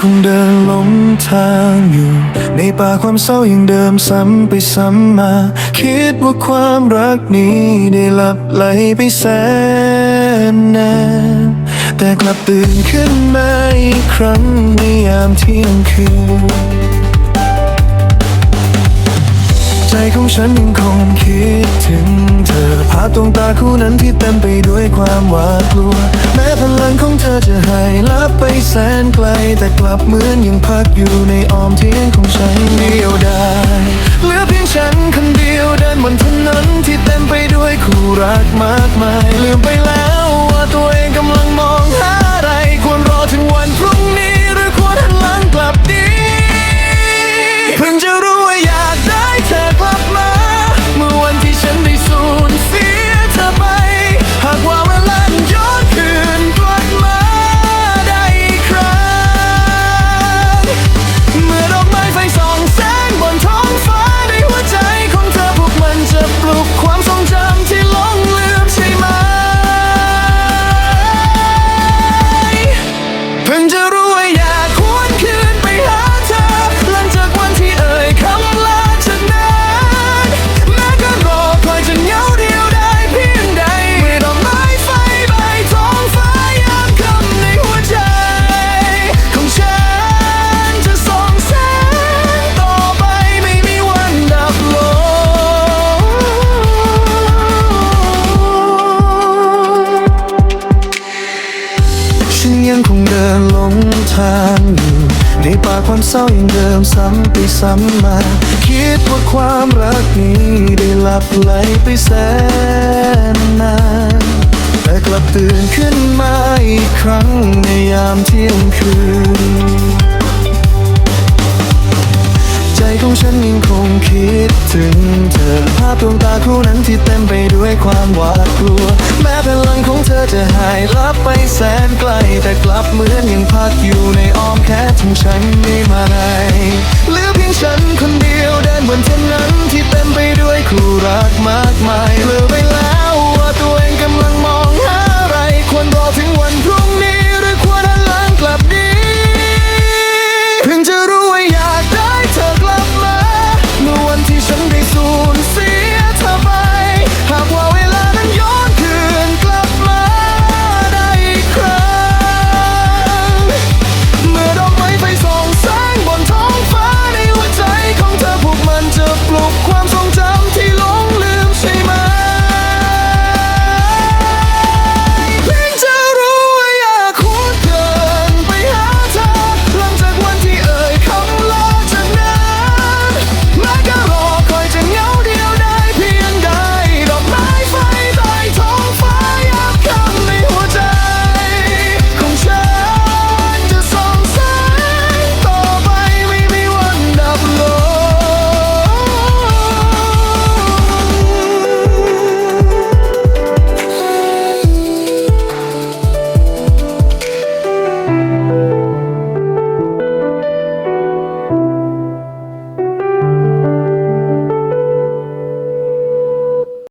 คงเดินหลงทางอยู่ในป่าความเศร้ายังเดิมซ้ำไปซ้ำมาคิดว่าความรักนี้ได้หลับไหลไปแสนนานแต่กลับตื่นขึ้นมาอีกครั้งในยามเที่ยงคืนใจของฉันยังคงคิดถึงเธอภาพดวงตาคู่นั้นที่เต็มไปด้วยความหวาดกลัวแม้พลังของเธอจะหายลับไปแสนไกลแต่กลับเหมือนยังพักอยู่ในอ้อมเทียงของฉันเดียวดายเหลือเพียงฉันคนเดียวเดินบนถนนที่เต็มไปด้วยคู่รักมากมายลืมไปแล้วว่าตัวเองกำลังมองหาอะไรควรรอถึงวันพรุ่งนี้หรือควรหันหลังกลับดีเพิ่งจะรู้ว่าอยากได้เธอกลับมาเมื่อวันที่ฉันได้สูญเสียเธอไปหากว่าเวลาย้อนคืนกลับมาได้อีกครั้งเมื่อดอกไม้ไฟส่องแสงบนท้องฟ้าในหัวใจของเธอพวกมันจะปลุกความทรงจำที่หลงลืมใช่ไหมเพิ่งจะรู้ว่าอยากหวนคืนไปหาเธอหลังจากวันที่เอ่ยคำลาจากนั้นแม้ก็รอคอยจนเหงาเดียวได้เพียงใดเมื่อดอกไม้ไฟใบท้องฟ้ายามค่ำในหัวใจของฉันจะส่องแสงต่อไปไม่มีวันดับลงฉันยังคงเดินหลงทางอยู่ในป่าความเศร้ายังเดิมซ้ำไปซ้ำมาคิดว่าความรักนี้ได้หลับไหลไปแสนนานแต่กลับตื่นขึ้นมาอีกครั้งในยามเที่ยงคืนใจของฉันยังคงคิดถึงเธอภาพดวงตาคู่นั้นที่เต็มไปด้วยความหวาดกลัวแม้พลังของเธอจะหายลับไปแสนไกลแต่กลับเหมือนยังพักอยู่ในอ้อมแขนของฉันไม่มาไหนเหลือเพียงฉันคนเดียวเดินบนถนนที่เต็มไปด้วยคู่รักมากมายเหลือไปแล้ว